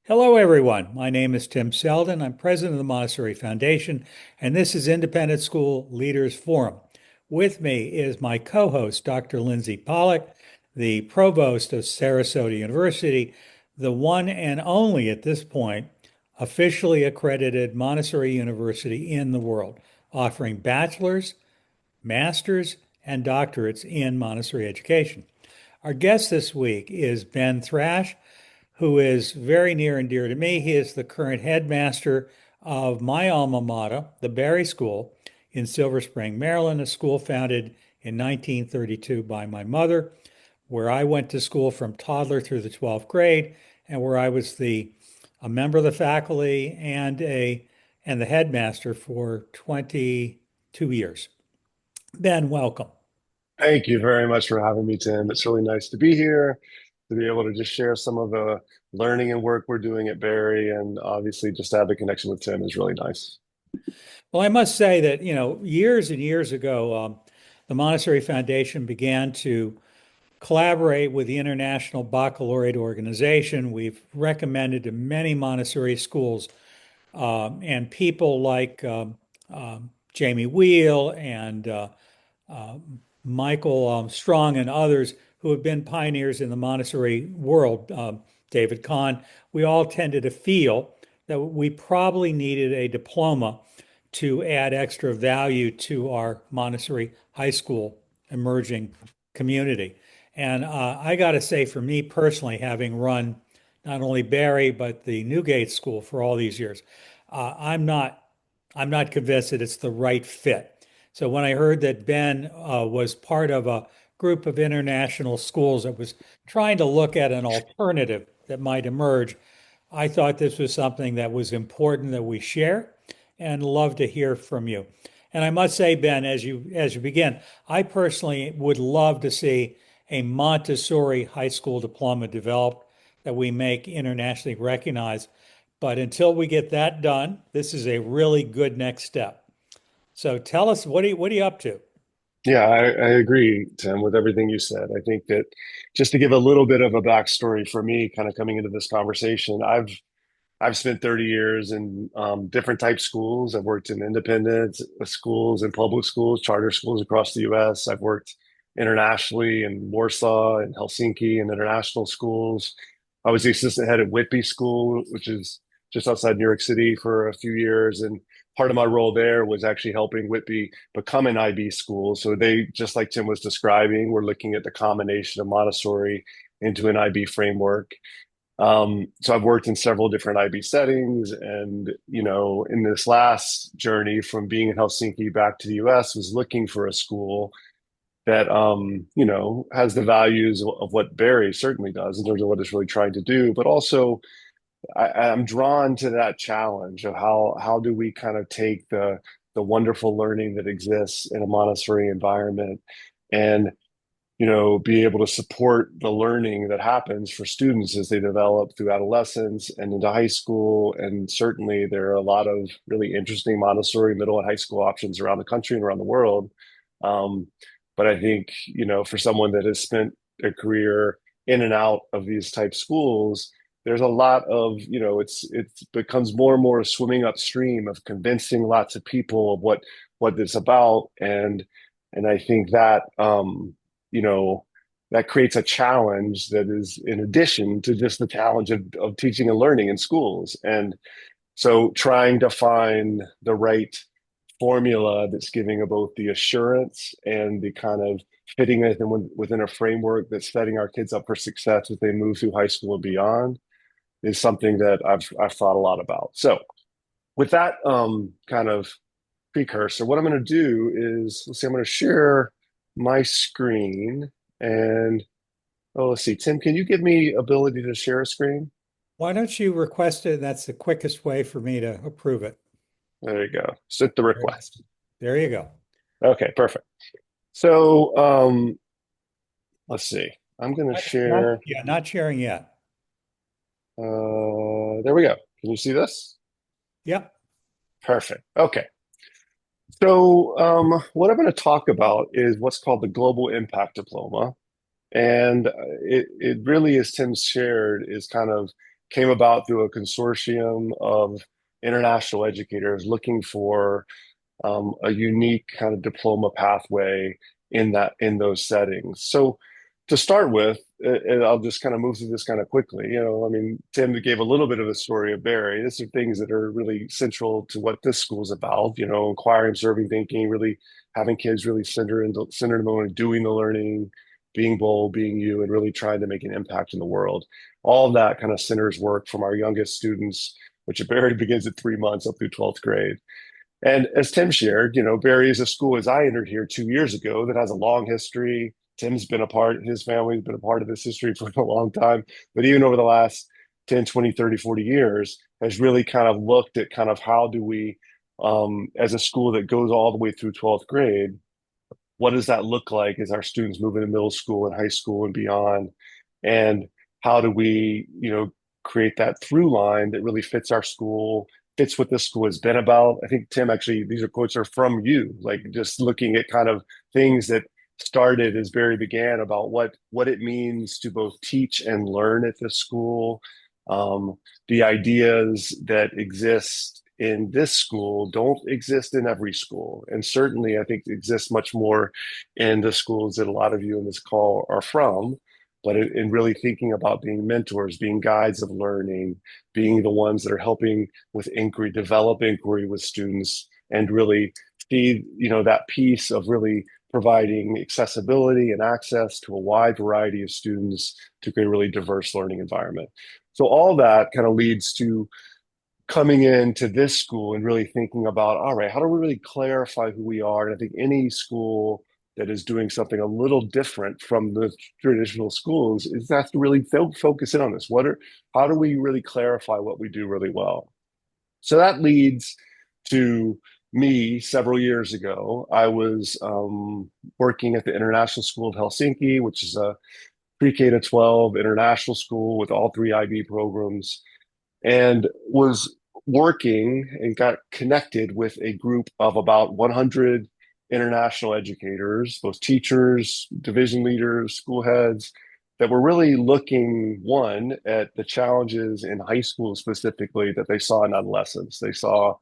Hello, everyone. My name is Tim Selden. I'm president of the Montessori Foundation, and this is Independent School Leaders Forum. With me is my co-host, Dr. Lindsay Pollack, the provost of Sarasota University, the one and only at this point officially accredited Montessori university in the world, offering bachelor's, master's, and doctorates in Montessori education. Our guest this week is Ben Thrash, who is very near and dear to me. He is the current headmaster of my alma mater, the Barrie School in Silver Spring, Maryland, a school founded in 1932 by my mother, where I went to school from toddler through the 12th grade, and where I was a member of the faculty and the headmaster for 22 years. Ben, welcome. Thank you very much for having me, Tim. It's really nice to be here, to be able to just share some of the learning and work we're doing at Barry, and obviously just to have the connection with Tim is really nice. Well, I must say that, years and years ago, the Montessori Foundation began to collaborate with the International Baccalaureate organization. We've recommended to many Montessori schools and people like Jamie Wheel and uh, Michael Strong and others who have been pioneers in the Montessori world, David Kahn. We all tended to feel that we probably needed a diploma to add extra value to our Montessori high school emerging community. And I got to say, for me personally, having run not only Barry but the Newgate School for all these years, uh, I'm not I'm not convinced that it's the right fit. So when I heard that Ben was part of a group of international schools that was trying to look at an alternative that might emerge, I thought this was something that was important that we share and love to hear from you. And I must say, Ben, as you begin, I personally would love to see a Montessori high school diploma developed that we make internationally recognized. But until we get that done, this is a really good next step. So tell us, what are you up to? Yeah, I agree, Tim, with everything you said. I think that just to give a little bit of a backstory for me, kind of coming into this conversation, I've spent 30 years in different type schools. I've worked in independent schools and public schools, charter schools across the US. I've worked internationally in Warsaw and Helsinki and international schools. I was the assistant head at Whitby School, which is just outside New York City for a few years. And part of my role there was actually helping Whitby become an IB school. So they, just like Tim was describing, we're looking at the combination of Montessori into an IB framework. So I've worked in several different IB settings, and in this last journey from being in Helsinki back to the US, was looking for a school that has the values of what Barry certainly does in terms of what it's really trying to do, but also I'm drawn to that challenge of how do we kind of take the wonderful learning that exists in a Montessori environment and be able to support the learning that happens for students as they develop through adolescence and into high school. And certainly there are a lot of really interesting Montessori middle and high school options around the country and around the world. Um, but I think, for someone that has spent a career in and out of these type schools, there's a lot of, it becomes more and more swimming upstream of convincing lots of people of what it's about. And I think that you know, that creates a challenge that is in addition to just the challenge of teaching and learning in schools. And so trying to find the right formula that's giving both the assurance and the kind of fitting within a framework that's setting our kids up for success as they move through high school and beyond is something that I've thought a lot about. So with that kind of precursor, what I'm going to do is, let's see, I'm going to share my screen and let's see, Tim, can you give me ability to share a screen? Why don't you request it? That's the quickest way for me to approve it. There you go. Set the There request. there you go. Okay, perfect. So let's see. I'm going to share. Yeah, not sharing yet. There we go. Can you see this? Yep. Perfect. Okay. So what I'm going to talk about is what's called the Global Impact Diploma. And it really, as Tim shared, is kind of came about through a consortium of international educators looking for a unique kind of diploma pathway in those settings. So to start with, and I'll just kind of move through this kind of quickly. I mean, Tim gave a little bit of a story of Barrie. These are things that are really central to what this school is about. Inquiring, observing, thinking, really having kids really centered in the learning, doing the learning, being bold, being you, and really trying to make an impact in the world. All of that kind of centers work from our youngest students, which at Barrie begins at 3 months up through 12th grade. And as Tim shared, Barrie is a school as I entered here 2 years ago that has a long history. Tim's been a part, his family's been a part of this history for a long time. But even over the last 10, 20, 30, 40 years, has really kind of looked at kind of how do we, as a school that goes all the way through 12th grade, what does that look like as our students move into middle school and high school and beyond? And how do we, create that through line that really fits our school, fits what this school has been about? I think, Tim, actually, these are quotes are from you, like just looking at kind of things that started as Barrie began about what it means to both teach and learn at this school. The ideas that exist in this school don't exist in every school. And certainly, I think exist much more in the schools that a lot of you in this call are from. But in really thinking about being mentors, being guides of learning, being the ones that are helping with inquiry, develop inquiry with students, and really see, that piece of really providing accessibility and access to a wide variety of students to create a really diverse learning environment. So all that kind of leads to coming into this school and really thinking about, all right, how do we really clarify who we are? And I think any school that is doing something a little different from the traditional schools is has to really focus in on this. How do we really clarify what we do really well? So that leads to me several years ago. I was working at the International School of Helsinki, which is a pre-K to 12 international school with all three IB programs, and was working and got connected with a group of about 100 international educators, both teachers, division leaders, school heads, that were really looking, one, at the challenges in high school specifically that they saw in adolescence. They saw,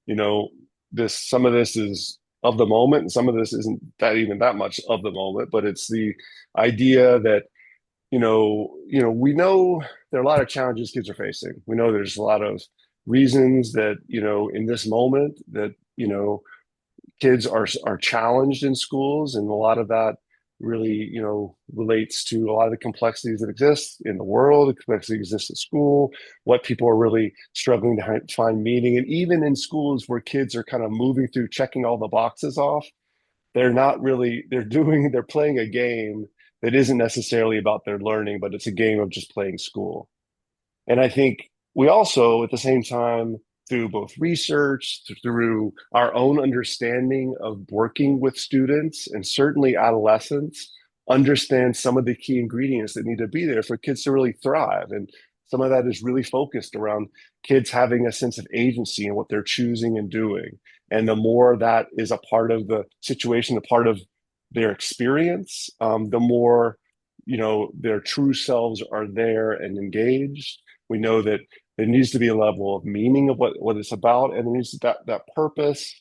you know, some of this is of the moment, and some of this isn't that even that much of the moment, but it's the idea that we know there are a lot of challenges kids are facing. We know there's a lot of reasons that, in this moment that, kids are challenged in schools, and a lot of that really, relates to a lot of the complexities that exist in the world, the complexity that exists at school, what people are really struggling to find meaning. And even in schools where kids are kind of moving through checking all the boxes off, they're not really they're playing a game that isn't necessarily about their learning, but it's a game of just playing school. And I think we also, at the same time, through both research, through our own understanding of working with students and certainly adolescents, understand some of the key ingredients that need to be there for kids to really thrive. And some of that is really focused around kids having a sense of agency in what they're choosing and doing. And the more that is a part of the situation, a part of their experience, the more, their true selves are there and engaged. We know that there needs to be a level of meaning of what it's about, and there needs that purpose,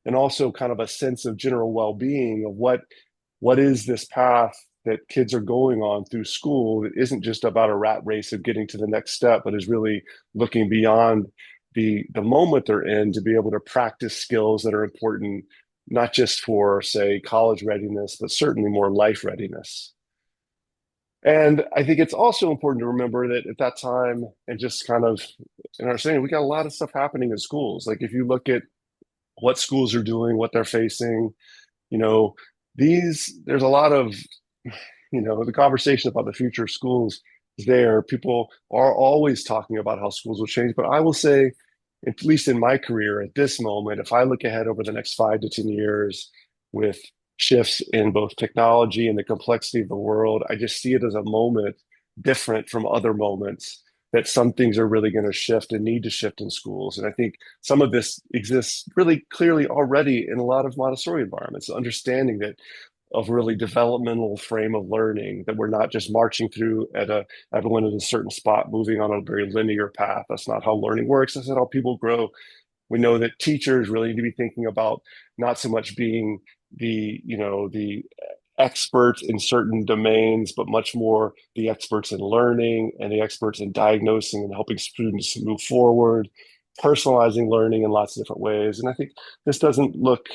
and also kind of a sense of general well-being of what is this path that kids are going on through school that isn't just about a rat race of getting to the next step, but is really looking beyond the moment they're in to be able to practice skills that are important, not just for, say, college readiness, but certainly more life readiness. And I think it's also important to remember that at that time, and just kind of in our saying, we got a lot of stuff happening in schools. Like if you look at what schools are doing, what they're facing, you know, there's a lot of, the conversation about the future of schools is there. People are always talking about how schools will change. But I will say, at least in my career at this moment, if I look ahead over the next 5 to 10 years with shifts in both technology and the complexity of the world, I just see it as a moment different from other moments, that some things are really going to shift and need to shift in schools. And I think some of this exists really clearly already in a lot of Montessori environments, understanding that of really developmental frame of learning, that we're not just marching through at everyone at a certain spot, moving on a very linear path. That's not how learning works. That's not how people grow. We know that teachers really need to be thinking about not so much being the experts in certain domains, but much more the experts in learning and the experts in diagnosing and helping students move forward, personalizing learning in lots of different ways. And I think this doesn't look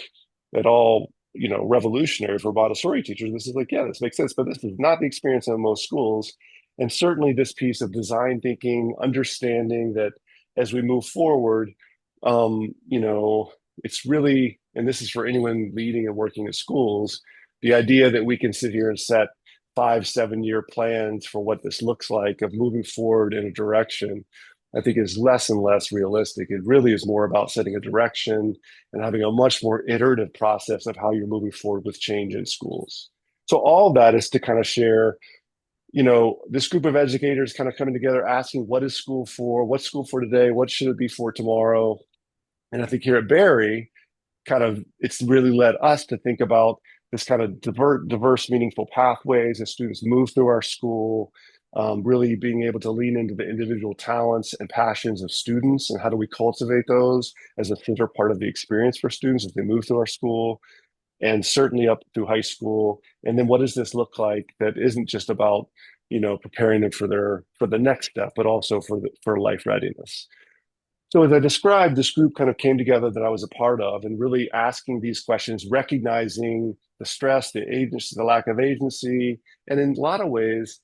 at all, revolutionary for Montessori teachers. This is like, yeah, this makes sense, but this is not the experience in most schools. And certainly this piece of design thinking, understanding that as we move forward, it's really, and this is for anyone leading and working at schools, the idea that we can sit here and set 5, 7 year plans for what this looks like of moving forward in a direction, I think is less and less realistic. It really is more about setting a direction and having a much more iterative process of how you're moving forward with change in schools. So all of that is to kind of share, this group of educators kind of coming together, asking what is school for, what's school for today, what should it be for tomorrow. And I think here at Barrie, it's really led us to think about this kind of diverse, meaningful pathways as students move through our school, really being able to lean into the individual talents and passions of students, and how do we cultivate those as a center part of the experience for students as they move through our school, and certainly up through high school. And then what does this look like that isn't just about, preparing them for the next step, but also for life readiness. So as I described, this group kind of came together that I was a part of, and really asking these questions, recognizing the stress, the agency, the lack of agency, and in a lot of ways,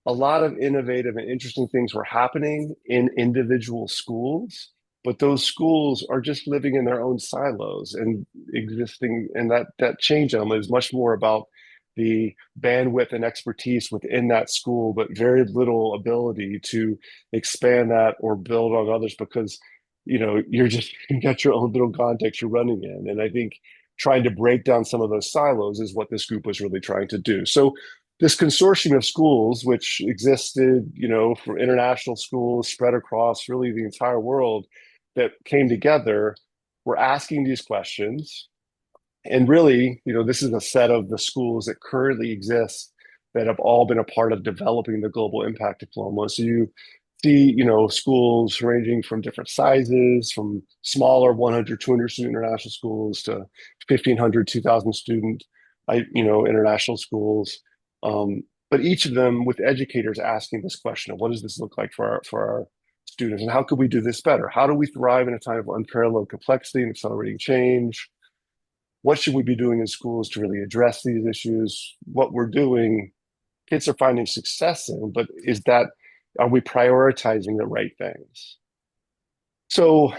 a lot of innovative and interesting things were happening in individual schools, but those schools are just living in their own silos and existing, and that change element is much more about the bandwidth and expertise within that school, but very little ability to expand that or build on others, because you got your own little context you're running in. And I think trying to break down some of those silos is what this group was really trying to do. So this consortium of schools, which existed, for international schools spread across really the entire world, that came together, were asking these questions. And really, this is a set of the schools that currently exist that have all been a part of developing the Global Impact Diploma. So you see, schools ranging from different sizes, from smaller 100, 200 student international schools to 1,500, 2,000 student, international schools. But each of them with educators asking this question of what does this look like for our students, and how could we do this better? How do we thrive in a time of unparalleled complexity and accelerating change? What should we be doing in schools to really address these issues? What we're doing, kids are finding success in, but are we prioritizing the right things? So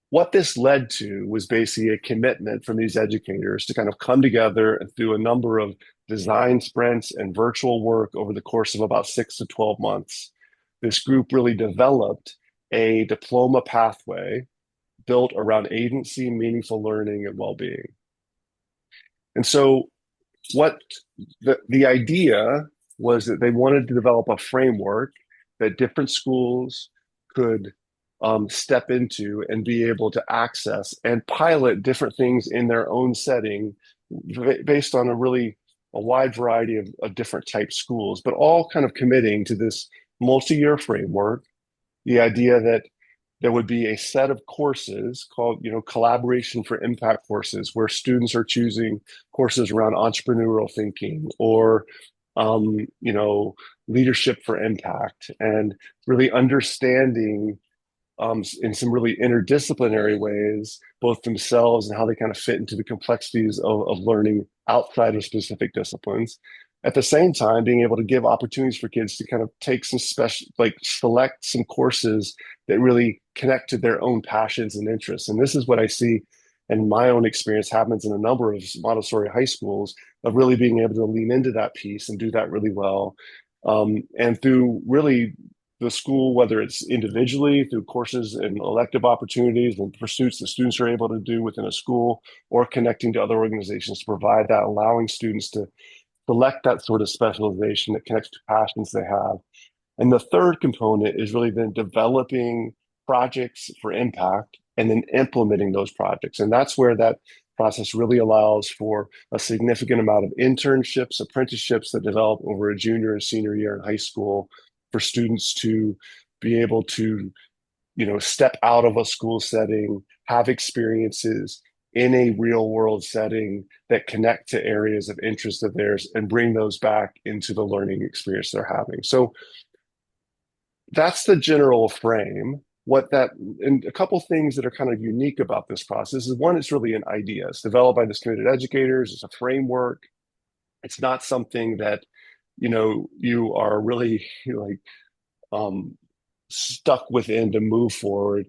what this led to was basically a commitment from these educators to kind of come together and through a number of design sprints and virtual work over the course of about 6 to 12 months. This group really developed a diploma pathway built around agency, meaningful learning, and well-being. And so what the idea was that they wanted to develop a framework that different schools could step into and be able to access and pilot different things in their own setting based on a wide variety of different type schools, but all kind of committing to this multi-year framework. The idea that there would be a set of courses called, collaboration for impact courses, where students are choosing courses around entrepreneurial thinking or, leadership for impact, and really understanding in some really interdisciplinary ways, both themselves and how they kind of fit into the complexities of learning outside of specific disciplines. At the same time, being able to give opportunities for kids to kind of take some select some courses that really connect to their own passions and interests. And this is what I see in my own experience happens in a number of Montessori high schools, of really being able to lean into that piece and do that really well. And through really the school, whether it's individually through courses and elective opportunities and pursuits that students are able to do within a school, or connecting to other organizations to provide that, allowing students to select that sort of specialization that connects to passions they have. And the third component is really then developing projects for impact and then implementing those projects. And that's where that process really allows for a significant amount of internships, apprenticeships that develop over a junior and senior year in high school for students to be able to, step out of a school setting, have experiences in a real world setting that connect to areas of interest of theirs and bring those back into the learning experience they're having. So that's the general frame. And a couple things that are kind of unique about this process is one, it's really an idea. It's developed by this committed educators. It's a framework. It's not something that, you are really like um, stuck within to move forward.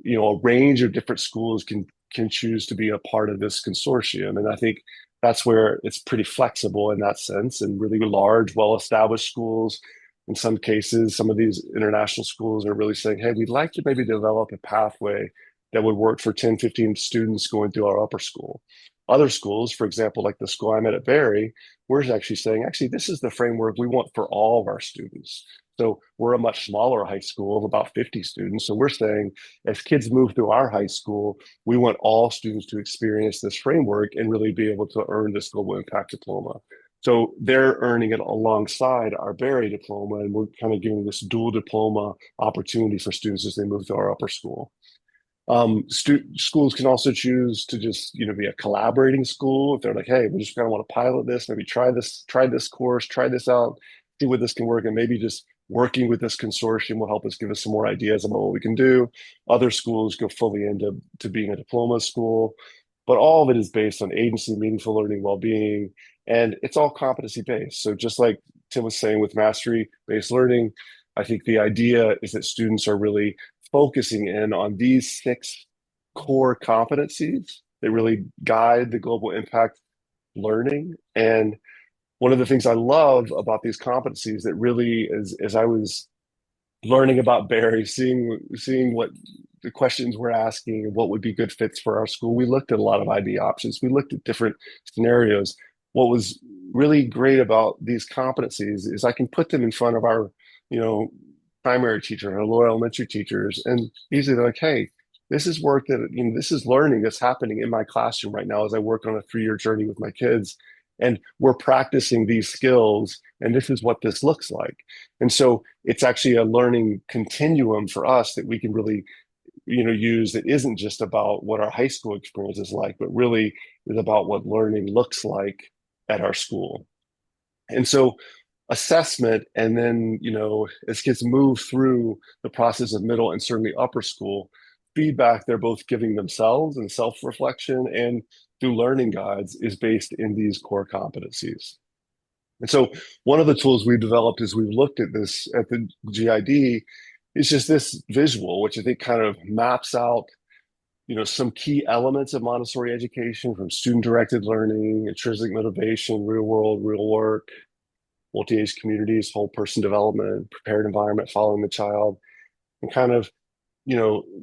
A range of different schools can choose to be a part of this consortium, and I think that's where it's pretty flexible in that sense. And really large, well-established schools, in some cases, some of these international schools are really saying, hey, we'd like to maybe develop a pathway that would work for 10, 15 students going through our upper school. Other schools, for example, like the school I'm at Barrie, we're actually saying, actually, this is the framework we want for all of our students. So we're a much smaller high school of about 50 students. So we're saying as kids move through our high school, we want all students to experience this framework and really be able to earn this Global Impact Diploma. So they're earning it alongside our Barrie diploma, and we're kind of giving this dual diploma opportunity for students as they move to our upper school. Schools can also choose to just, be a collaborating school. If they're like, hey, we just kind of want to pilot this, maybe try this course, try this out, see what this can work, and maybe just working with this consortium will help us give us some more ideas about what we can do. Other schools go fully into being a diploma school, but all of it is based on agency, meaningful learning, well-being, and it's all competency-based. So just like Tim was saying with mastery-based learning, I think the idea is that students are really focusing in on these 6 core competencies that really guide the global impact learning. And one of the things I love about these competencies that really as I was learning about Barrie, seeing what the questions we're asking and what would be good fits for our school, we looked at a lot of IB options. We looked at different scenarios. What was really great about these competencies is I can put them in front of our, primary teacher, our lower elementary teachers, and easily they're like, hey, this is work that, this is learning that's happening in my classroom right now as I work on a 3-year journey with my kids. And we're practicing these skills, and this is what this looks like. And so it's actually a learning continuum for us that we can really, use that isn't just about what our high school experience is like, but really is about what learning looks like at our school. And so assessment, and then, as kids move through the process of middle and certainly upper school, feedback they're both giving themselves and self-reflection and through learning guides is based in these core competencies. And so one of the tools we've developed as we've looked at this at the GID is just this visual, which I think kind of maps out, some key elements of Montessori education, from student-directed learning, intrinsic motivation, real world, real work, multi-age communities, whole person development, prepared environment, following the child, and kind of,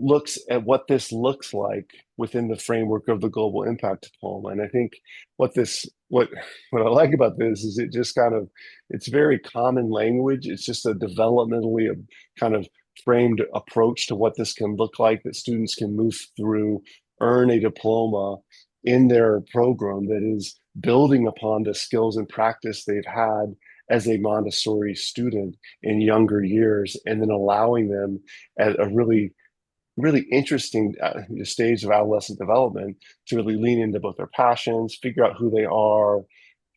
looks at what this looks like within the framework of the Global Impact Diploma. And I think what I like about this is it just kind of, it's very common language. It's just a developmentally kind of framed approach to what this can look like, that students can move through, earn a diploma in their program that is building upon the skills and practice they've had as a Montessori student in younger years, and then allowing them at a really, really interesting stage of adolescent development to really lean into both their passions, figure out who they are,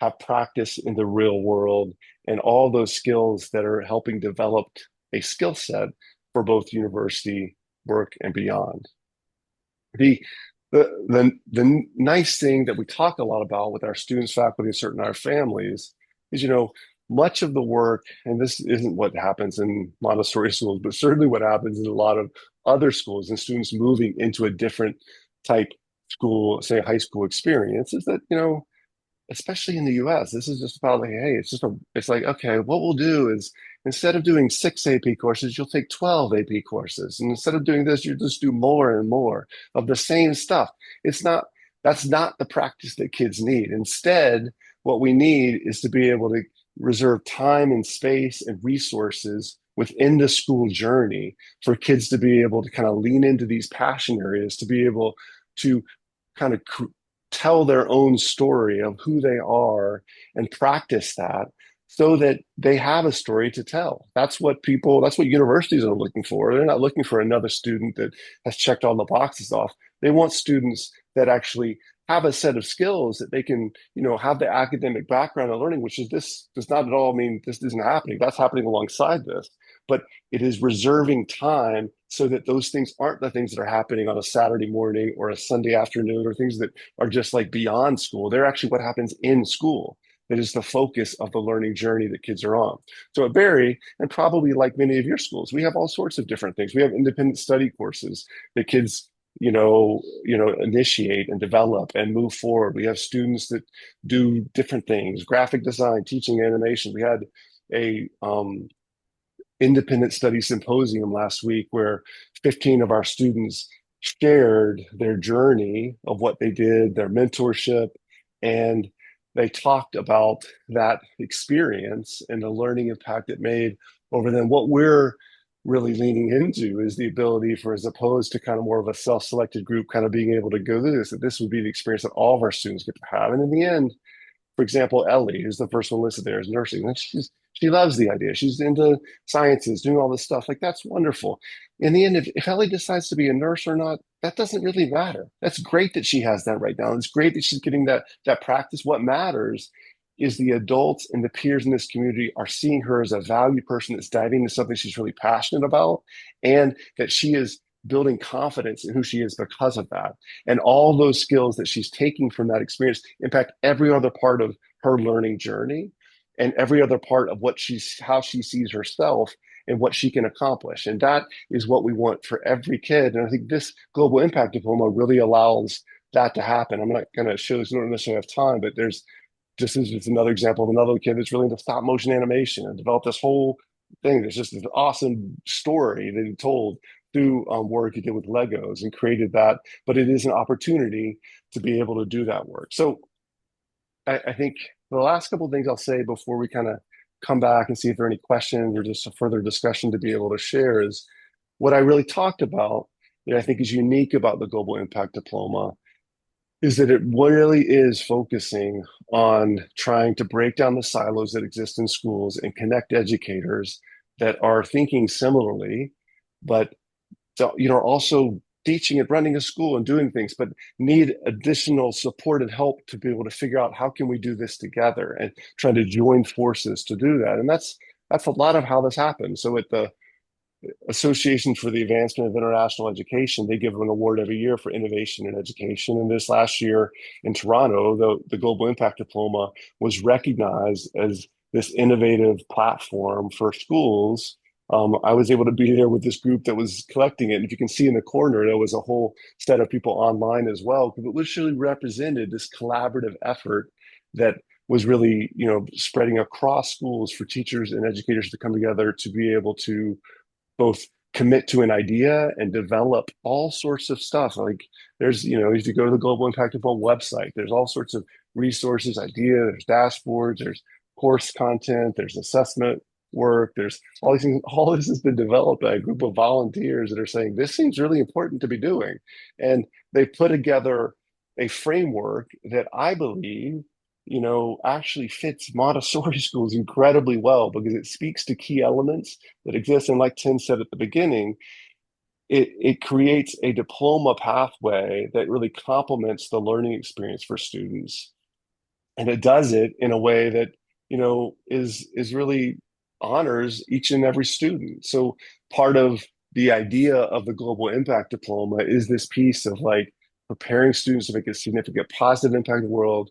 have practice in the real world, and all those skills that are helping develop a skill set for both university work and beyond. The nice thing that we talk a lot about with our students, faculty, and certainly our families is, much of the work, and this isn't what happens in Montessori schools, but certainly what happens in a lot of other schools and students moving into a different type school, say high school experience, is that, especially in the US, this is just about like, hey, it's like, okay, what we'll do is instead of doing 6 AP courses, you'll take 12 AP courses. And instead of doing this, you just do more and more of the same stuff. That's not the practice that kids need. Instead, what we need is to be able to reserve time and space and resources within the school journey for kids to be able to kind of lean into these passion areas, to be able to kind of tell their own story of who they are and practice that so that they have a story to tell. That's what universities are looking for. They're not looking for another student that has checked all the boxes off. They want students that actually have a set of skills that they can, have the academic background and learning, which is this does not at all mean this isn't happening. That's happening alongside this. But it is reserving time so that those things aren't the things that are happening on a Saturday morning or a Sunday afternoon or things that are just like beyond school. They're actually what happens in school. That is the focus of the learning journey that kids are on. So at Barrie, and probably like many of your schools, we have all sorts of different things. We have independent study courses that kids initiate and develop and move forward. We have students that do different things, graphic design, teaching, animation. We had a independent study symposium last week where 15 of our students shared their journey of what they did, their mentorship, and they talked about that experience and the learning impact it made over them. What we're really leaning into is the ability for, as opposed to kind of more of a self-selected group, kind of being able to go through this, that this would be the experience that all of our students get to have. And in the end, for example, Ellie, who's the first one listed there, is nursing. And she loves the idea. She's into sciences, doing all this stuff. Like, that's wonderful. In the end, if Ellie decides to be a nurse or not, that doesn't really matter. That's great that she has that right now. It's great that she's getting that practice. What matters is the adults and the peers in this community are seeing her as a valued person that's diving into something she's really passionate about, and that she is building confidence in who she is because of that. And all those skills that she's taking from that experience impact every other part of her learning journey and every other part of how she sees herself and what she can accomplish. And that is what we want for every kid. And I think this Global Impact Diploma really allows that to happen. I'm not going to show this, we don't necessarily have time, but there's just as it's another example of another kid that's really into stop motion animation and developed this whole thing. There's just this awesome story that he told through work he did with Legos and created that. But it is an opportunity to be able to do that work. So I think the last couple of things I'll say before we kind of come back and see if there are any questions or just a further discussion to be able to share is what I really talked about that I think is unique about the Global Impact Diploma is that it really is focusing on trying to break down the silos that exist in schools and connect educators that are thinking similarly, but also teaching and running a school and doing things, but need additional support and help to be able to figure out how can we do this together and trying to join forces to do that. And that's a lot of how this happens. So at the Association for the Advancement of International Education, they give an award every year for innovation in education. And this last year in Toronto, the Global Impact Diploma was recognized as this innovative platform for schools. I was able to be there with this group that was collecting it. And if you can see in the corner, there was a whole set of people online as well, because it literally represented this collaborative effort that was really, spreading across schools for teachers and educators to come together to be able to both commit to an idea and develop all sorts of stuff. Like there's, if you go to the Global Impact Diploma website, there's all sorts of resources, there's dashboards, there's course content, there's assessment work, there's all these things. All this has been developed by a group of volunteers that are saying this seems really important to be doing. And they put together a framework that I believe actually fits Montessori schools incredibly well because it speaks to key elements that exist. And like Tim said at the beginning, it creates a diploma pathway that really complements the learning experience for students. And it does it in a way that, is really honors each and every student. So part of the idea of the Global Impact Diploma is this piece of like preparing students to make a significant positive impact in the world,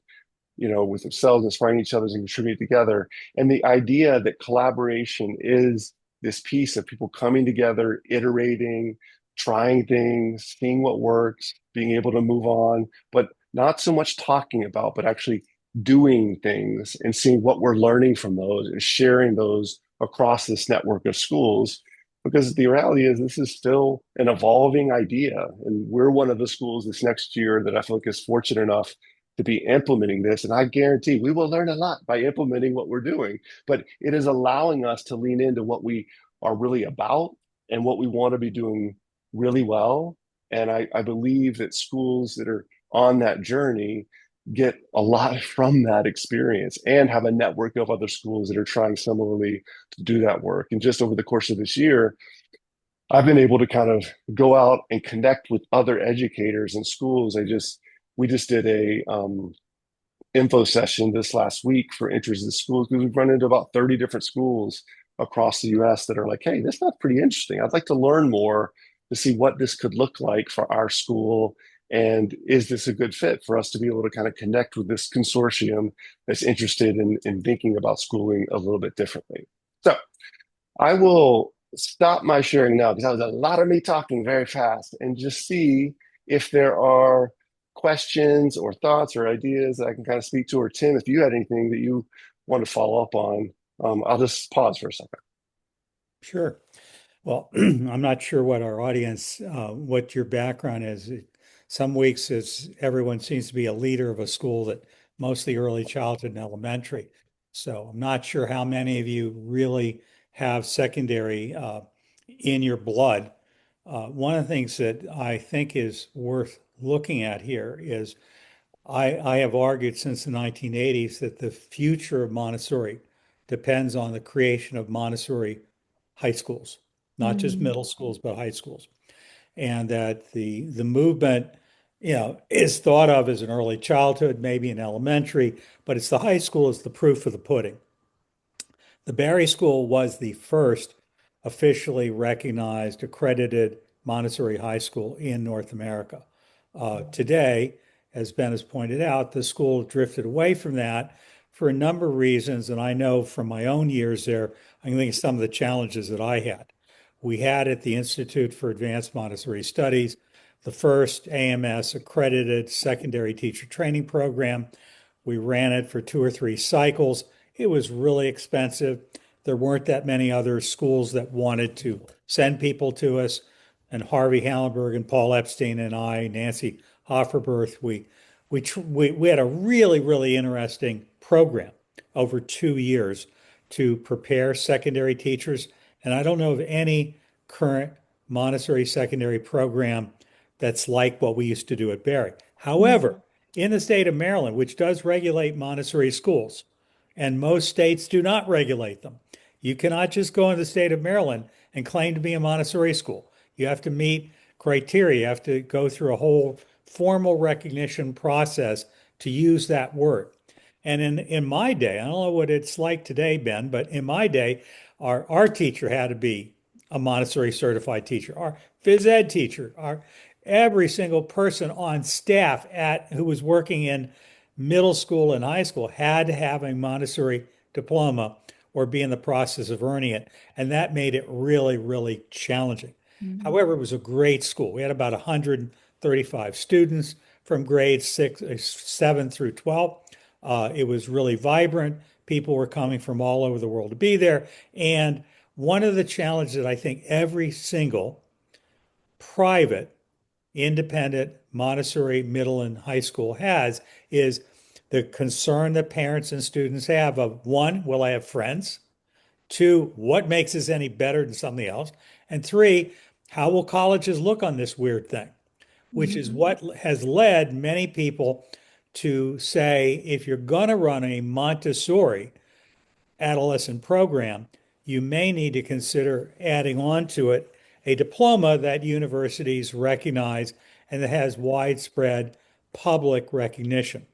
with themselves, inspiring each other and contributing together. And the idea that collaboration is this piece of people coming together, iterating, trying things, seeing what works, being able to move on, but not so much talking about, but actually doing things and seeing what we're learning from those and sharing those across this network of schools. Because the reality is, this is still an evolving idea. And we're one of the schools this next year that I feel like is fortunate enough to be implementing this. And I guarantee we will learn a lot by implementing what we're doing, but it is allowing us to lean into what we are really about and what we want to be doing really well. And I believe that schools that are on that journey get a lot from that experience and have a network of other schools that are trying similarly to do that work. And just over the course of this year, I've been able to kind of go out and connect with other educators and schools. We just did a info session this last week for interested schools because we've run into about 30 different schools across the US that are like, hey, this sounds pretty interesting. I'd like to learn more to see what this could look like for our school. And is this a good fit for us to be able to kind of connect with this consortium that's interested in thinking about schooling a little bit differently? So I will stop my sharing now because that was a lot of me talking very fast and just see if there are questions or thoughts or ideas that I can kind of speak to. Or Tim, if you had anything that you want to follow up on, I'll just pause for a second. Sure. Well, I'm not sure what our audience, what your background is. Some weeks is everyone seems to be a leader of a school that mostly early childhood and elementary. So I'm not sure how many of you really have secondary in your blood. One of the things that I think is worth looking at here is I have argued since the 1980s that the future of Montessori depends on the creation of Montessori high schools, not just Mm, middle schools, but high schools. And that the movement, is thought of as an early childhood, maybe in elementary, but it's the high school is the proof of the pudding. The Barrie School was the first officially recognized, accredited Montessori high school in North America. Today, as Ben has pointed out, the school drifted away from that for a number of reasons. And I know from my own years there, I can think of some of the challenges that I had. We had at the Institute for Advanced Montessori Studies the first AMS accredited secondary teacher training program. We ran it for 2 or 3 cycles. It was really expensive. There weren't that many other schools that wanted to send people to us. And Harvey Hallenberg and Paul Epstein and I, Nancy Hofferberth, we had a really, really interesting program over 2 years to prepare secondary teachers. And I don't know of any current Montessori secondary program that's like what we used to do at Barrie. However, mm, in the state of Maryland, which does regulate Montessori schools, and most states do not regulate them. You cannot just go in the state of Maryland and claim to be a Montessori school. You have to meet criteria. You have to go through a whole formal recognition process to use that word. And in my day, I don't know what it's like today, Ben, but in my day, our teacher had to be a Montessori certified teacher. Our phys ed teacher, our every single person on staff at who was working in middle school and high school had to have a Montessori diploma or be in the process of earning it. And that made it really, really challenging. mm, However, it was a great school. We had about 135 students from grades 7 through 12. It was really vibrant. People were coming from all over the world to be there. And one of the challenges that I think every single private independent Montessori middle and high school has is the concern that parents and students have of one, will I have friends? Two, what makes this any better than something else? And three, how will colleges look on this weird thing? Which is mm, what has led many people to say if you're going to run a Montessori adolescent program, you may need to consider adding on to it a diploma that universities recognize and that has widespread public recognition.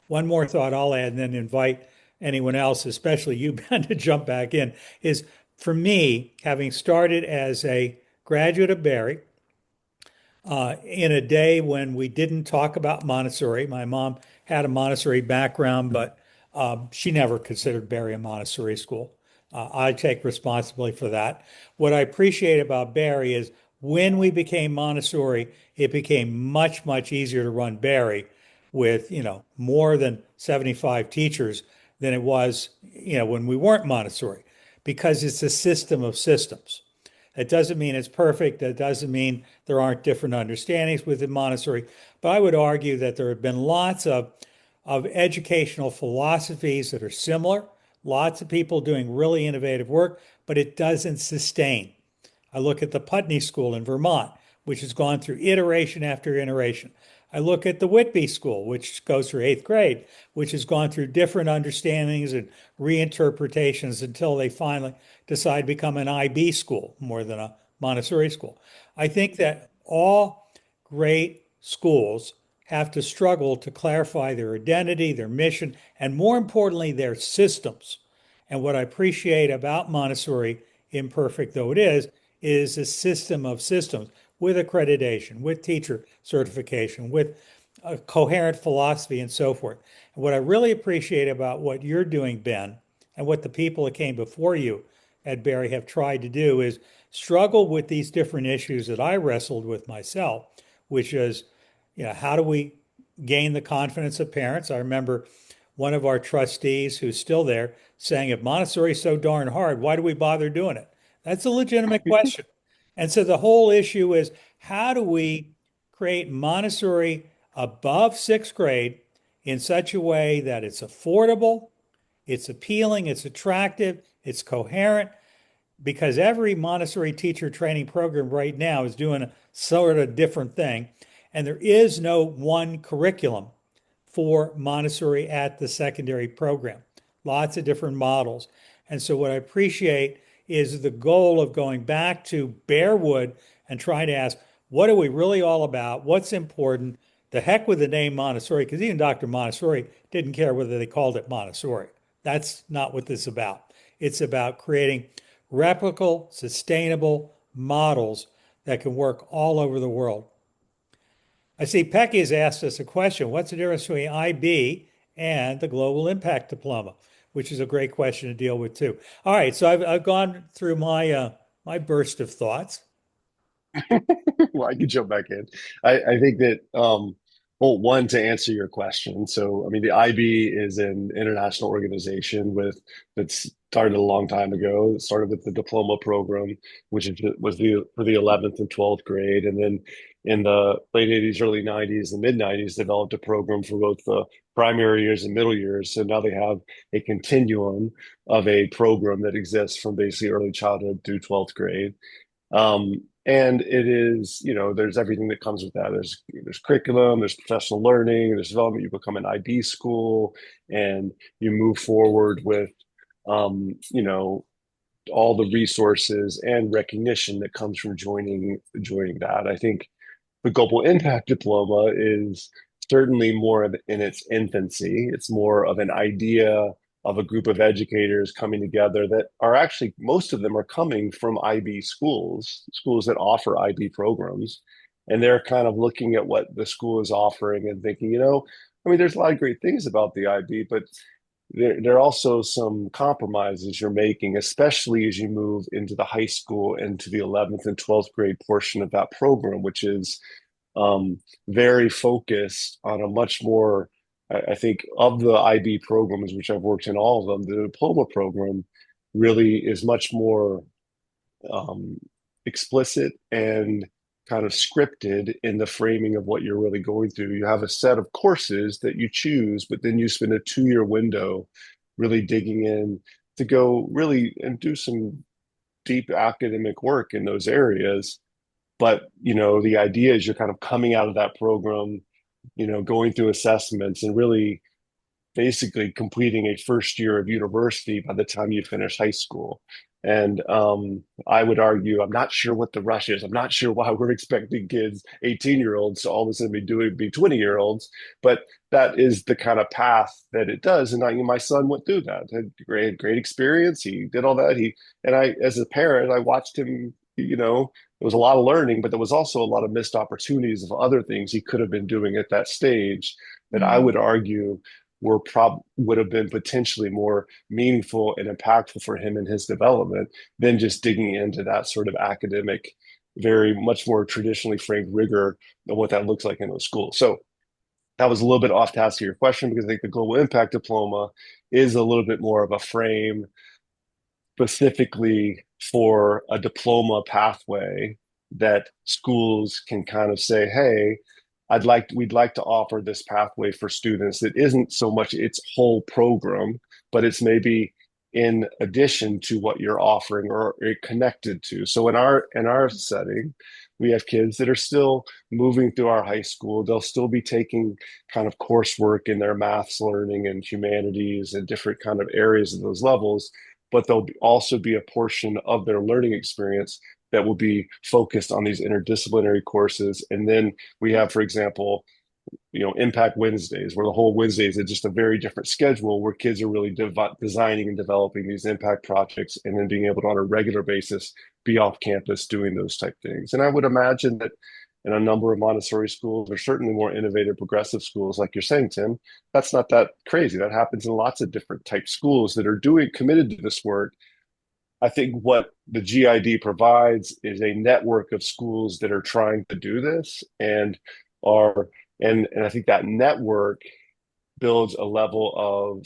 One more thought I'll add and then invite anyone else, especially you, Ben, to jump back in, is for me, having started as a graduate of Barrie, in a day when we didn't talk about Montessori. My mom had a Montessori background, but she never considered Barrie a Montessori school. I take responsibility for that. What I appreciate about Barrie is when we became Montessori, it became much, much easier to run Barrie with, more than 75 teachers than it was, when we weren't Montessori, because it's a system of systems. It doesn't mean it's perfect. That doesn't mean there aren't different understandings within Montessori. But I would argue that there have been lots of educational philosophies that are similar, lots of people doing really innovative work, but it doesn't sustain. I look at the Putney School in Vermont, which has gone through iteration after iteration. I look at the Whitby School, which goes through eighth grade, which has gone through different understandings and reinterpretations until they finally decide to become an IB school more than a Montessori school. I think that all great schools have to struggle to clarify their identity, their mission, and more importantly, their systems. And what I appreciate about Montessori, imperfect though it is a system of systems with accreditation, with teacher certification, with a coherent philosophy, and so forth. And what I really appreciate about what you're doing, Ben, and what the people that came before you at Barrie have tried to do is struggle with these different issues that I wrestled with myself, which is, how do we gain the confidence of parents? I remember one of our trustees who's still there saying, if Montessori is so darn hard, why do we bother doing it? That's a legitimate question. And so the whole issue is, how do we create Montessori above sixth grade in such a way that it's affordable, it's appealing, it's attractive, it's coherent, because every Montessori teacher training program right now is doing a sort of different thing. And there is no one curriculum for Montessori at the secondary program. Lots of different models. And so what I appreciate is the goal of going back to Bearwood and trying to ask, what are we really all about? What's important? The heck with the name Montessori, because even Dr. Montessori didn't care whether they called it Montessori. That's not what this is about. It's about creating replicable, sustainable models that can work all over the world. I see Pecky has asked us a question. What's the difference between IB and the Global Impact Diploma? Which is a great question to deal with too. All right, so I've gone through my burst of thoughts. Well, I can jump back in. I think that, well, one, to answer your question. So, I mean, the IB is an international organization that started a long time ago. It started with the diploma program, was for the 11th and 12th grade. And then in the late 80s, early 90s, and mid 90s, developed a program for both the primary years and middle years. So now they have a continuum of a program that exists from basically early childhood through 12th grade. And it is, there's everything that comes with that. There's curriculum, there's professional learning, there's development. You become an IB school, and you move forward with, all the resources and recognition that comes from joining that. I think the Global Impact Diploma is certainly more in its infancy. It's more of an idea of a group of educators coming together that are actually, most of them are coming from IB schools that offer IB programs. And they're kind of looking at what the school is offering and thinking, I mean, there's a lot of great things about the IB, but there are also some compromises you're making, especially as you move into the high school and to the 11th and 12th grade portion of that program, which is very focused on a much more, I think, of the IB programs, which I've worked in all of them, the diploma program really is much more explicit and kind of scripted in the framing of what you're really going through. You have a set of courses that you choose, but then you spend a 2-year window really digging in to go really and do some deep academic work in those areas. But, the idea is you're kind of coming out of that program, going through assessments and really basically completing a first year of university by the time you finish high school. And I would argue, I'm not sure what the rush is. I'm not sure why we're expecting kids, 18-year-olds, to all of a sudden be 20-year-olds, but that is the kind of path that it does. And my son went through that, had great experience. He did all that. As a parent, I watched him, there was a lot of learning, but there was also a lot of missed opportunities of other things he could have been doing at that stage that I would argue would have been potentially more meaningful and impactful for him in his development than just digging into that sort of academic, very much more traditionally framed rigor of what that looks like in a school. So that was a little bit off task to your question, because I think the Global Impact Diploma is a little bit more of a frame specifically for a diploma pathway that schools can kind of say, hey, we'd like to offer this pathway for students that isn't so much its whole program, but it's maybe in addition to what you're offering or connected to. So in our setting, we have kids that are still moving through our high school. They'll still be taking kind of coursework in their maths learning and humanities and different kind of areas of those levels, but also be a portion of their learning experience that will be focused on these interdisciplinary courses. And then we have, for example, Impact Wednesdays, where the whole Wednesdays is just a very different schedule where kids are really designing and developing these impact projects and then being able to, on a regular basis, be off campus doing those type things. And I would imagine that in a number of Montessori schools, or certainly more innovative, progressive schools, like you're saying, Tim, that's not that crazy. That happens in lots of different type schools that are committed to this work. I think what the GID provides is a network of schools that are trying to do this are and I think that network builds a level of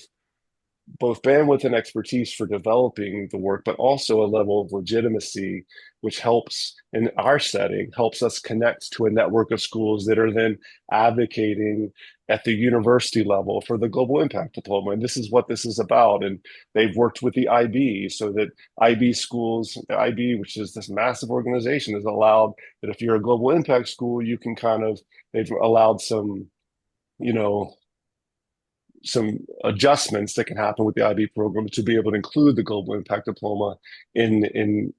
both bandwidth and expertise for developing the work, but also a level of legitimacy, which helps in our setting, helps us connect to a network of schools that are then advocating at the university level for the Global Impact Diploma. And this is what this is about. And they've worked with the IB so that IB schools, the IB, which is this massive organization, has allowed that if you're a global impact school, you can they've allowed you know, some adjustments that can happen with the IB program to be able to include the Global Impact Diploma in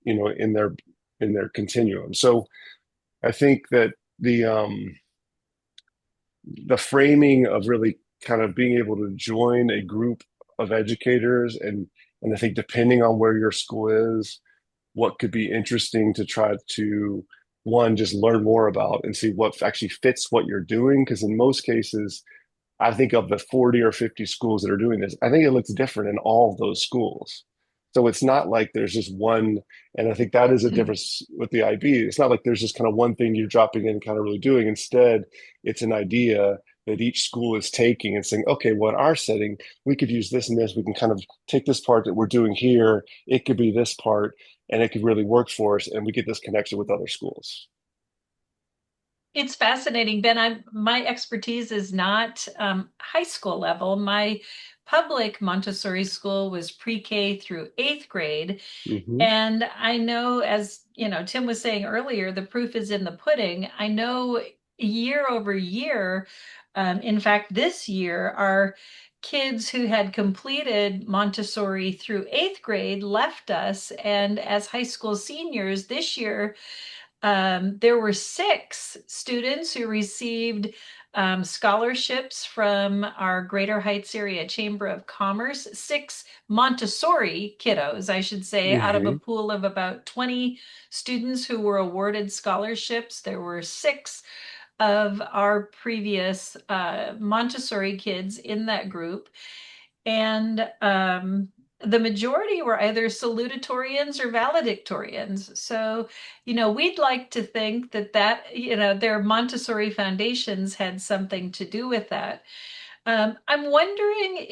their continuum. So I think that the framing of really kind of being able to join a group of educators and I think depending on where your school is, what could be interesting to try to one just learn more about and see what actually fits what you're doing, because in most cases I think of the 40 or 50 schools that are doing this, I think it looks different in all of those schools. So it's not like there's just one, and I think that is a difference with the IB. It's not like there's just kind of one thing you're dropping in and kind of really doing. Instead, it's an idea that each school is taking and saying, okay, well, in our setting, we could use this and this. We can kind of take this part that we're doing here. It could be this part, and it could really work for us. And we get this connection with other schools. It's fascinating, Ben. My expertise is not high school level. My public Montessori school was pre-K through eighth grade. Hmm. And I know, as you know, Tim was saying earlier, the proof is in the pudding. I know year over year, in fact, this year, our kids who had completed Montessori through eighth grade left us. And as high school seniors this year, there were six students who received scholarships from our Greater Heights Area Chamber of Commerce, six Montessori kiddos, I should say, out of a Hmm. pool of about 20 students who were awarded scholarships. There were six of our previous Montessori kids in that group. And the majority were either salutatorians or valedictorians. So, we'd like to think that their Montessori foundations had something to do with that. I'm wondering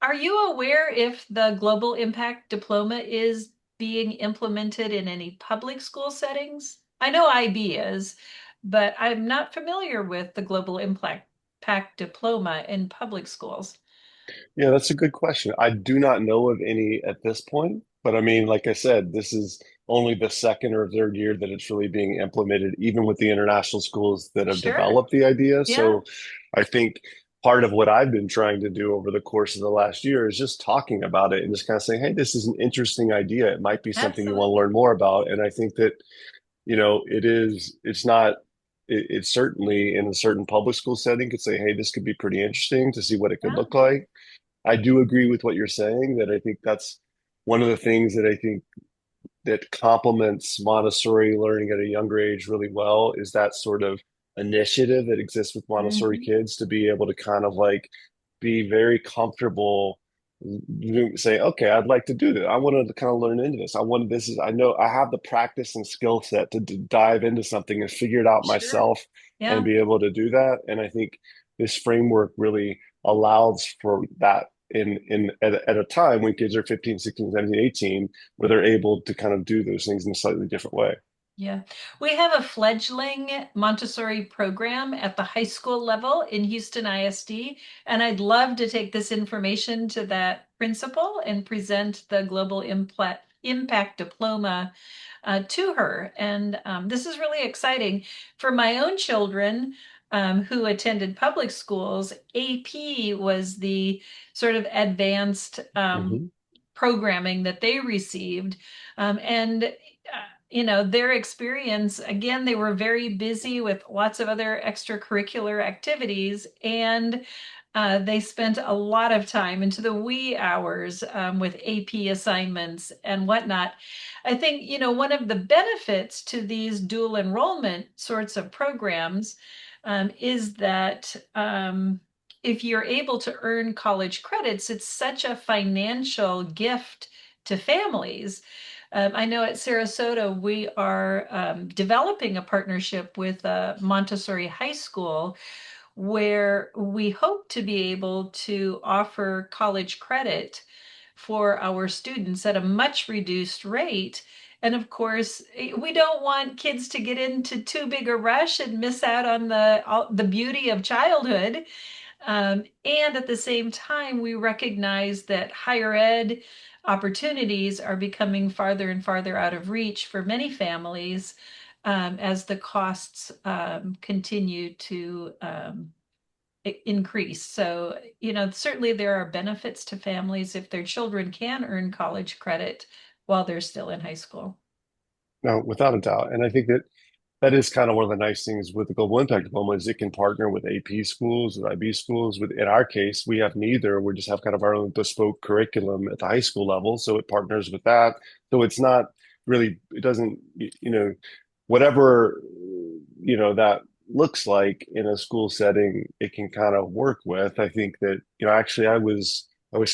are you aware if the Global Impact Diploma is being implemented in any public school settings? I know IB is, but I'm not familiar with the Global Impact Diploma in public schools. Yeah, that's a good question. I do not know of any at this point, but I mean, like I said, this is only the second or third year that it's really being implemented, even with the international schools that have Sure. developed the idea. Yeah, So I think part of what I've been trying to do over the course of the last year is just talking about it and just kind of saying, hey, this is an interesting idea. It might be something you want to absolutely. learn more about. And I think that, it's not, it's certainly in a certain public school setting could say, hey, this could be pretty interesting to see what it could Yeah. look like. I do agree with what you're saying that I think that's one of the things that I think that complements Montessori learning at a younger age really well is that sort of initiative that exists with Montessori Mhm. kids to be able to kind of like be very comfortable say, okay, I'd like to do that. I want to kind of learn into this. I know I have the practice and skill set to dive into something and figure it out Sure. myself and Yeah. be able to do that. And I think this framework really allows for that at a time when kids are 15, 16, 17, 18, where they're able to kind of do those things in a slightly different way. Yeah. We have a fledgling Montessori program at the high school level in Houston ISD, and I'd love to take this information to that principal and present the Global Impact Diploma to her. And this is really exciting. For my own children who attended public schools, AP was the sort of advanced Hmm. programming that they received. And their experience, again, they were very busy with lots of other extracurricular activities, and they spent a lot of time into the wee hours with AP assignments and whatnot. I think, one of the benefits to these dual enrollment sorts of programs is that if you're able to earn college credits, it's such a financial gift to families. I know at Sarasota, we are developing a partnership with Montessori High School where we hope to be able to offer college credit for our students at a much reduced rate. And of course, we don't want kids to get into too big a rush and miss out on the beauty of childhood. And at the same time, we recognize that higher ed opportunities are becoming farther and farther out of reach for many families as the costs continue to increase. So, certainly there are benefits to families if their children can earn college credit while they're still in high school. No, without a doubt. And I think that that is kind of one of the nice things with the Global Impact Diploma is it can partner with AP schools, with IB schools. With in our case, we have neither. We just have kind of our own bespoke curriculum at the high school level, so it partners with that. So it's not really, it doesn't, whatever that looks like in a school setting, it can kind of work with. I think that actually, I was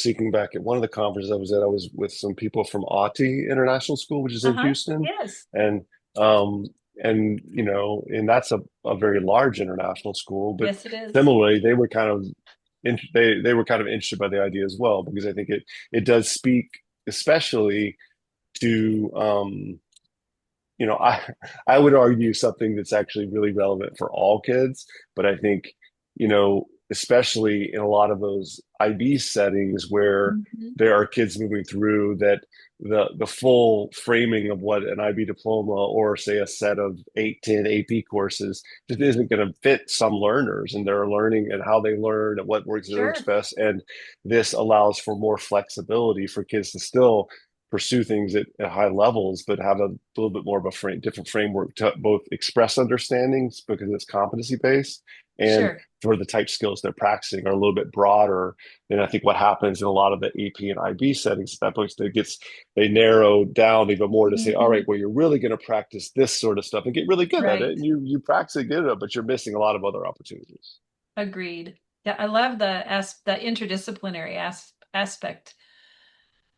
thinking back at one of the conferences I was at. I was with some people from Auti International School, which is in Uh-huh. Houston, Yes. and um, and that's a very large international school. But Yes, it is. similarly, they were kind of they were kind of interested by the idea as well because I think it does speak especially to I would argue something that's actually really relevant for all kids, but I think, especially in a lot of those IB settings where Mhm. there are kids moving through that the full framing of what an IB diploma or say a set of 8, 10 AP courses just isn't going to fit some learners and their learning and how they learn and what works Sure. best. And this allows for more flexibility for kids to still pursue things at high levels, but have a little bit more of a different framework to both express understandings because it's competency based and Sure. for the type skills they're practicing are a little bit broader. And I think what happens in a lot of the AP and IB settings at that point they narrow down even more to say, all right, Mhm. well, you're really going to practice this sort of stuff and get really good at it. Right. And you practice it good at it, but you're missing a lot of other opportunities. Agreed. Yeah, I love the interdisciplinary aspect.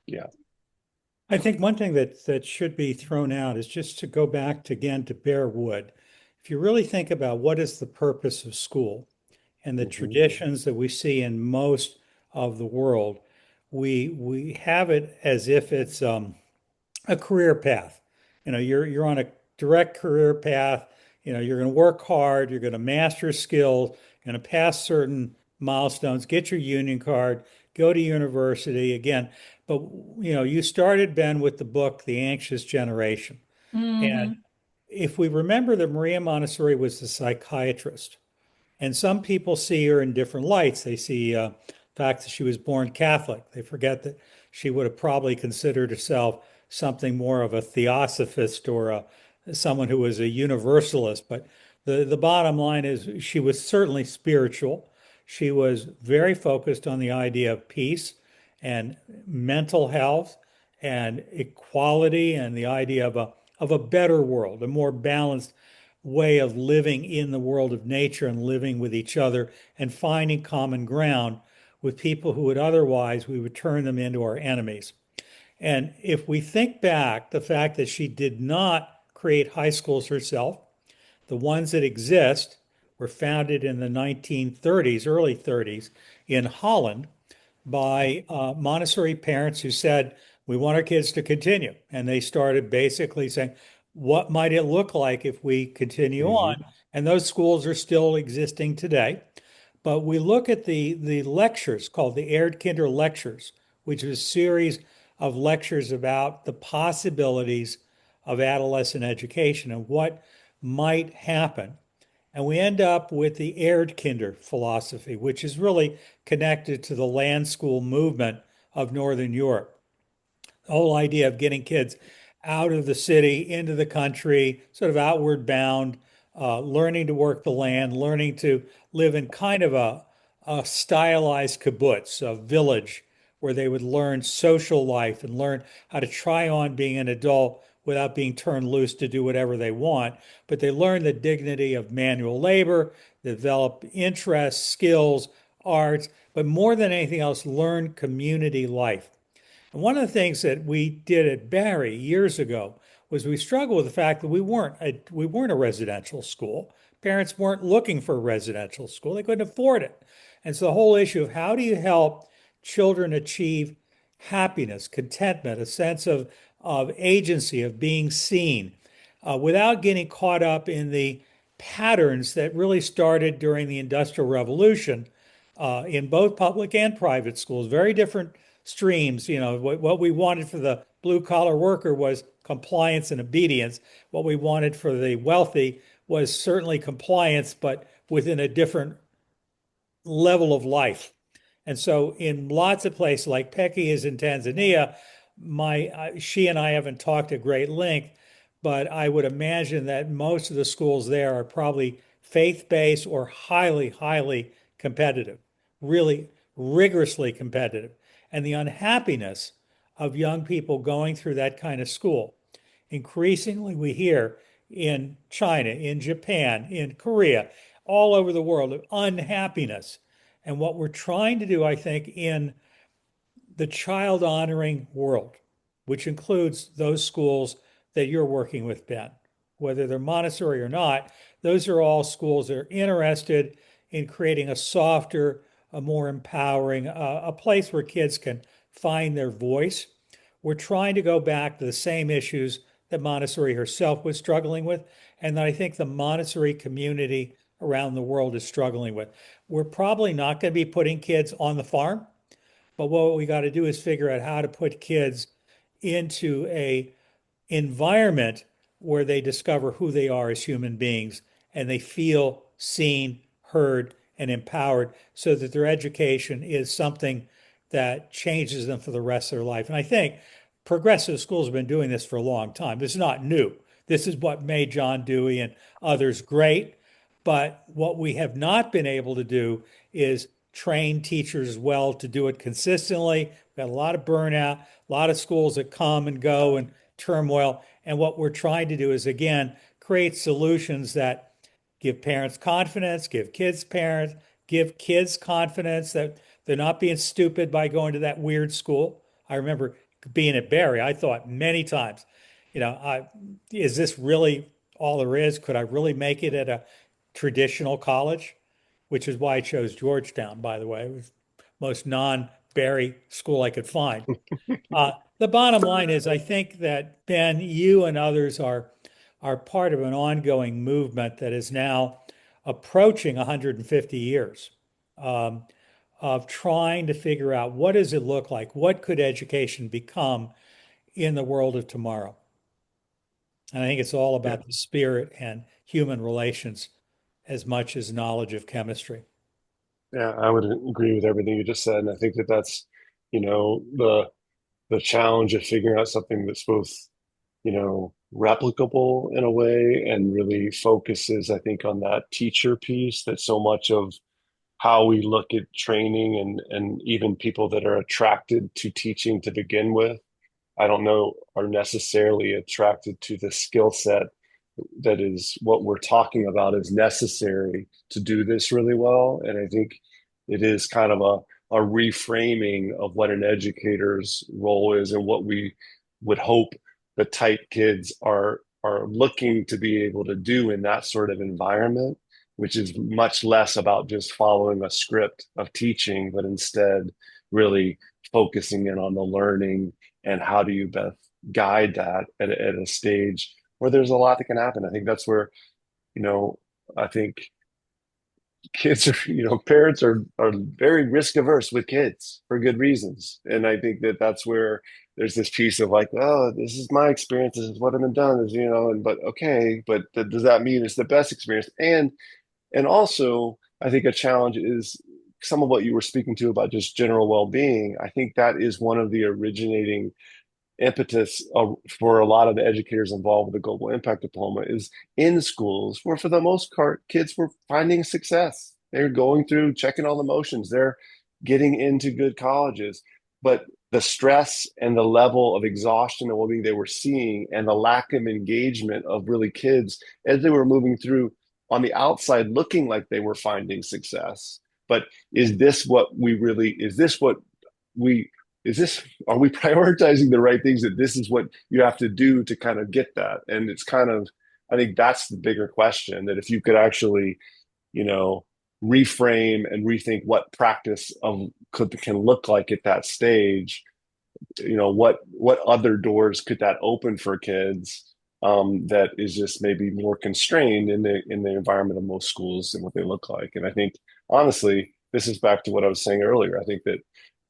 Yeah. I think one thing that should be thrown out is just to go back to, again to Bear Wood. If you really think about what is the purpose of school and the Hmm. traditions that we see in most of the world, we have it as if it's a career path. You're on a direct career path. You're going to work hard, you're going to master skills, you're going to pass certain milestones, get your union card, go to university again. But you started, Ben, with the book The Anxious Generation. And Hmm. if we remember that Maria Montessori was a psychiatrist, and some people see her in different lights. They see the fact that she was born Catholic. They forget that she would have probably considered herself something more of a theosophist or someone who was a universalist. But the bottom line is she was certainly spiritual. She was very focused on the idea of peace and mental health and equality and the idea of a better world, a more balanced way of living in the world of nature and living with each other and finding common ground with people who would otherwise we would turn them into our enemies. And if we think back, the fact that she did not create high schools herself, the ones that exist were founded in the 1930s, early 30s in Holland by Montessori parents who said, we want our kids to continue. And they started basically saying, what might it look like if we continue on? Hmm. And those schools are still existing today. But we look at the lectures called the Erdkinder lectures, which is a series of lectures about the possibilities of adolescent education and what might happen. And we end up with the Erdkinder philosophy, which is really connected to the land school movement of Northern Europe. The whole idea of getting kids out of the city into the country, sort of outward bound, learning to work the land, learning to live in kind of a stylized kibbutz, a village where they would learn social life and learn how to try on being an adult without being turned loose to do whatever they want. But they learn the dignity of manual labor, develop interests, skills, arts, but more than anything else, learn community life. And one of the things that we did at Barrie years ago was we struggled with the fact that we weren't a residential school. Parents weren't looking for a residential school. They couldn't afford it. And so the whole issue of how do you help children achieve happiness, contentment, a sense of agency, of being seen, without getting caught up in the patterns that really started during the Industrial Revolution in both public and private schools, very different streams. What we wanted for the blue collar worker was compliance and obedience. What we wanted for the wealthy was certainly compliance, but within a different level of life. And so, in lots of places, like Peki is in Tanzania, she and I haven't talked at great length, but I would imagine that most of the schools there are probably faith-based or highly, highly competitive, really rigorously competitive. And the unhappiness of young people going through that kind of school. Increasingly, we hear in China, in Japan, in Korea, all over the world of unhappiness. And what we're trying to do, I think, in the child honoring world, which includes those schools that you're working with, Ben, whether they're Montessori or not, those are all schools that are interested in creating a softer, a more empowering, a place where kids can find their voice. We're trying to go back to the same issues that Montessori herself was struggling with, and that I think the Montessori community around the world is struggling with. We're probably not going to be putting kids on the farm, but what we got to do is figure out how to put kids into a environment where they discover who they are as human beings and they feel seen, heard, and empowered so that their education is something that changes them for the rest of their life. And I think progressive schools have been doing this for a long time. This is not new. This is what made John Dewey and others great. But what we have not been able to do is train teachers well to do it consistently. We've got a lot of burnout, a lot of schools that come and go and turmoil. And what we're trying to do is, again, create solutions that give parents confidence, give kids confidence that they're not being stupid by going to that weird school. I remember being at Barrie, I thought many times, is this really all there is? Could I really make it at a traditional college? Which is why I chose Georgetown, by the way. It was the most non-Barrie school I could find. The bottom line is, I think that Ben, you and others are part of an ongoing movement that is now approaching 150 years um, of trying to figure out what does it look like, what could education become in the world of tomorrow. And I think it's all Yeah, about the spirit and human relations as much as knowledge of chemistry. yeah, I would agree with everything you just said, and I think that that's, the challenge of figuring out something that's both, replicable in a way and really focuses, I think, on that teacher piece that so much of how we look at training and even people that are attracted to teaching to begin with, I don't know, are necessarily attracted to the skill set that is what we're talking about is necessary to do this really well. And I think it is kind of a reframing of what an educator's role is and what we would hope the type kids are looking to be able to do in that sort of environment, which is much less about just following a script of teaching, but instead really focusing in on the learning and how do you best guide that at a stage where there's a lot that can happen. I think that's where, you know, I think kids are, parents are very risk averse with kids for good reasons. And I think that that's where there's this piece of like, oh, this is my experience. This is what I've been done is, and but okay, but does that mean it's the best experience? And also, I think a challenge is some of what you were speaking to about just general well-being. I think that is one of the originating impetus for a lot of the educators involved with the Global Impact Diploma is in schools where, for the most part, kids were finding success. They're going through, checking all the motions. They're getting into good colleges. But the stress and the level of exhaustion and well-being they were seeing and the lack of engagement of really kids as they were moving through on the outside looking like they were finding success. But is this what we is this are we prioritizing the right things that this is what you have to do to kind of get that? And it's kind of, I think that's the bigger question, that if you could actually, you know reframe and rethink what practice can look like at that stage, what other doors could that open for kids, that is just maybe more constrained in the environment of most schools and what they look like. And I think honestly, this is back to what I was saying earlier. I think that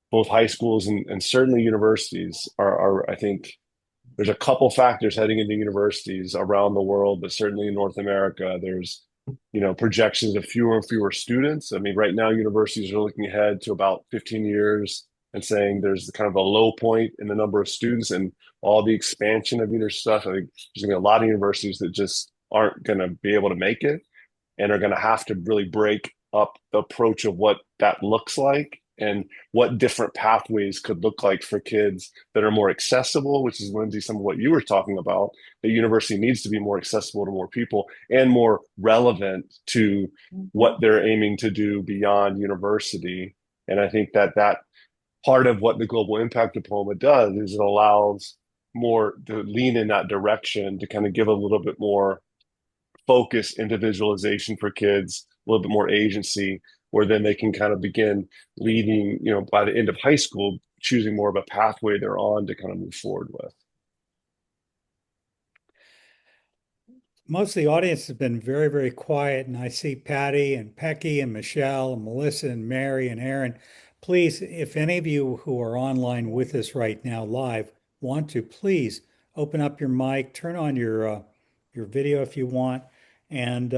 both high schools and certainly universities I think there's a couple factors heading into universities around the world, but certainly in North America, there's, projections of fewer and fewer students. I mean, right now, universities are looking ahead to about 15 years and saying there's kind of a low point in the number of students and all the expansion of your stuff. I think there's going to be a lot of universities that just aren't going to be able to make it and are going to have to really break up the approach of what that looks like and what different pathways could look like for kids that are more accessible, which is, Lindsay, some of what you were talking about. The university needs to be more accessible to more people and more relevant to what they're aiming to do beyond university. And I think that part of what the Global Impact Diploma does is it allows more to lean in that direction to kind of give a little bit more focus, individualization for kids, a little bit more agency, where then they can kind of begin leading, by the end of high school, choosing more of a pathway they're on to kind of move forward with. Most of the audience has been very, very quiet, and I see Patty and Pecky and Michelle and Melissa and Mary and Aaron. Please, if any of you who are online with us right now live want to, please open up your mic, turn on your video if you want, and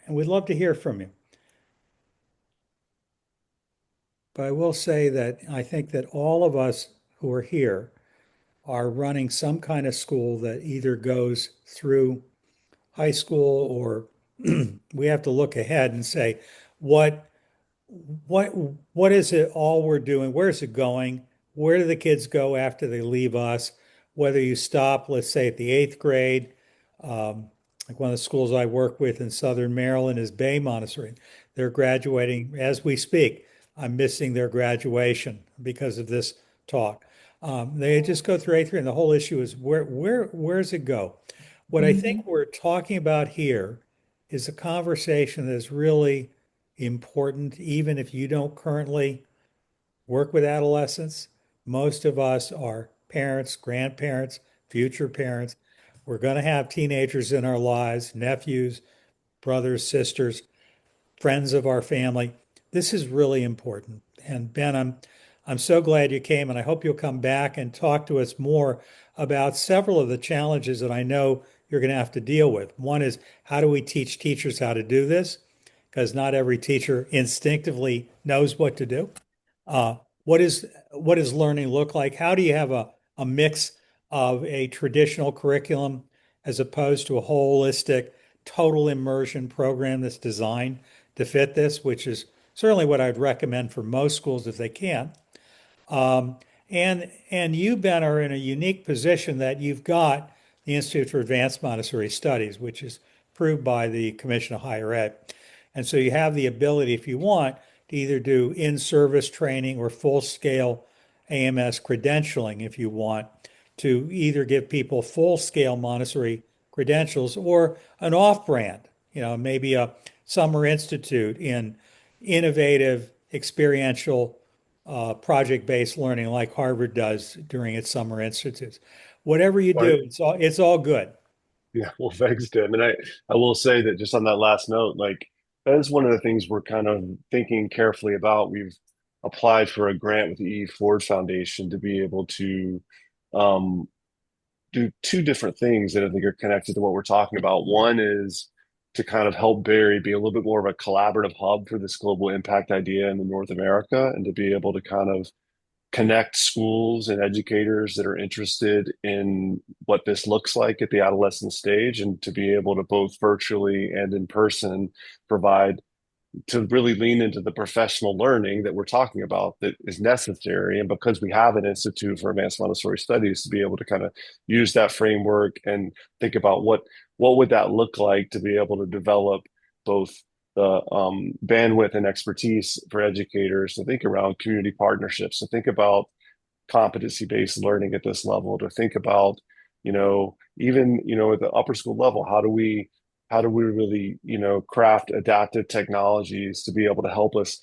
we'd love to hear from you. But I will say that I think that all of us who are here are running some kind of school that either goes through high school or we have to look ahead and say, what what what is it all we're doing? Where is it going? Where do the kids go after they leave us? Whether you stop, let's say at the eighth grade, like one of the schools I work with in Southern Maryland is Bay Montessori. They're graduating as we speak. I'm missing their graduation because of this talk. They just go through eighth grade, and the whole issue is where's it go? What I think we're talking about here is a conversation that's really important, even if you don't currently work with adolescents. Most of us are parents, grandparents, future parents. We're going to have teenagers in our lives, nephews, brothers, sisters, friends of our family. This is really important. And Ben, I'm so glad you came, and I hope you'll come back and talk to us more about several of the challenges that I know you're going to have to deal with. One is, how do we teach teachers how to do this? Because not every teacher instinctively knows what to do. Uh, what does learning look like? How do you have a mix of a traditional curriculum as opposed to a holistic, total immersion program that's designed to fit this, which is certainly what I'd recommend for most schools if they can. Um, and you, Ben, are in a unique position that you've got the Institute for Advanced Montessori Studies, which is approved by the Commission of Higher Ed. And so you have the ability, if you want, to either do in-service training or full-scale AMS credentialing, if you want, to either give people full-scale Montessori credentials or an off-brand, maybe a summer institute in innovative, experiential, project-based learning like Harvard does during its summer institutes. Whatever you Well, do, it's all good. Yeah, well, thanks, Tim. And I will say that just on that last note, like that is one of the things we're kind of thinking carefully about. We've applied for a grant with the E. Ford Foundation to be able to um, do two different things that I think are connected to what we're talking about. One is to kind of help Barrie be a little bit more of a collaborative hub for this global impact idea in North America, and to be able to kind of connect schools and educators that are interested in what this looks like at the adolescent stage, and to be able to both virtually and in person provide, to really lean into the professional learning that we're talking about that is necessary. And because we have an Institute for Advanced Montessori Studies, to be able to kind of use that framework and think about what would that look like to be able to develop both the bandwidth and expertise for educators to think around community partnerships, to think about competency-based learning at this level, to think about, even, at the upper school level, how do we really, craft adaptive technologies to be able to help us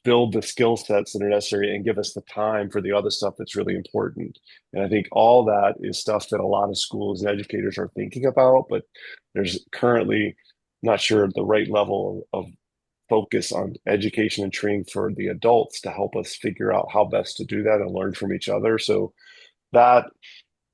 build the skill sets that are necessary and give us the time for the other stuff that's really important. And I think all that is stuff that a lot of schools and educators are thinking about, but there's currently not sure the right level of focus on education and training for the adults to help us figure out how best to do that and learn from each other. So that,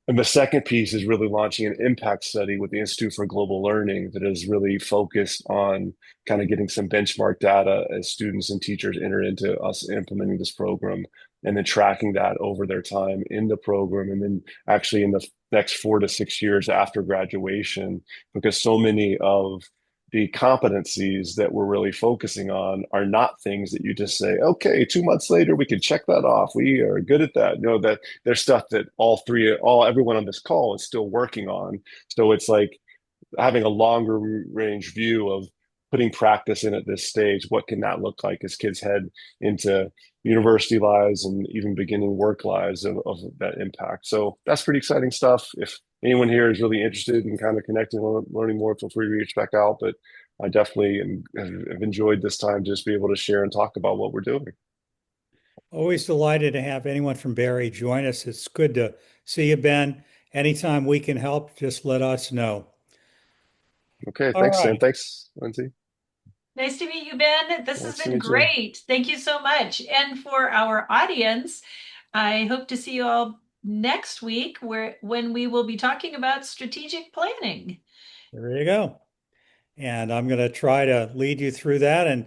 and the second piece is really launching an impact study with the Institute for Global Learning that is really focused on kind of getting some benchmark data as students and teachers enter into us implementing this program, and then tracking that over their time in the program, and then actually in the next 4 to 6 years after graduation, because so many of the competencies that we're really focusing on are not things that you just say, okay, 2 months later, we can check that off. We are good at that. No, that there's stuff that everyone on this call is still working on. So it's like having a longer range view of putting practice in at this stage. What can that look like as kids head into university lives and even beginning work lives of that impact? So that's pretty exciting stuff. If anyone here is really interested in kind of connecting and learning more, feel free to reach back out. But I definitely have enjoyed this time to just be able to share and talk about what we're doing. Always delighted to have anyone from Barrie join us. It's good to see you, Ben. Anytime we can help, just let us know. Okay, All thanks, Sam. right. Thanks, Lindsay. Nice to meet you, Ben. This has Nice to been meet you. great. Thank you so much. And for our audience, I hope to see you all next week when we will be talking about strategic planning. There you go. And I'm going to try to lead you through that and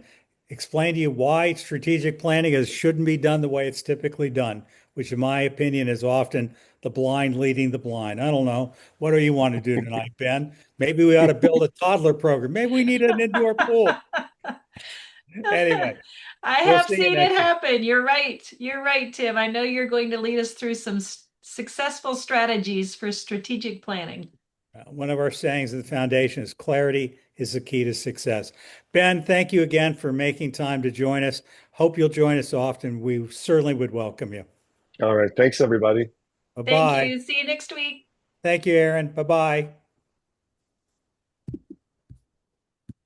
explain to you why strategic planning shouldn't be done the way it's typically done, which, in my opinion, is often the blind leading the blind. I don't know. What do you want to do tonight, Ben? Maybe we ought to build a toddler program. Maybe we need an indoor pool. Anyway, I we'll have see you seen it next week. happen. You're right. You're right, Tim. I know you're going to lead us through some successful strategies for strategic planning. One of our sayings at the foundation is clarity is the key to success. Ben, thank you again for making time to join us. Hope you'll join us often. We certainly would welcome you. All right. Thanks, everybody. Thank Bye-bye. you. See you next week. Thank you, Aaron. Bye-bye.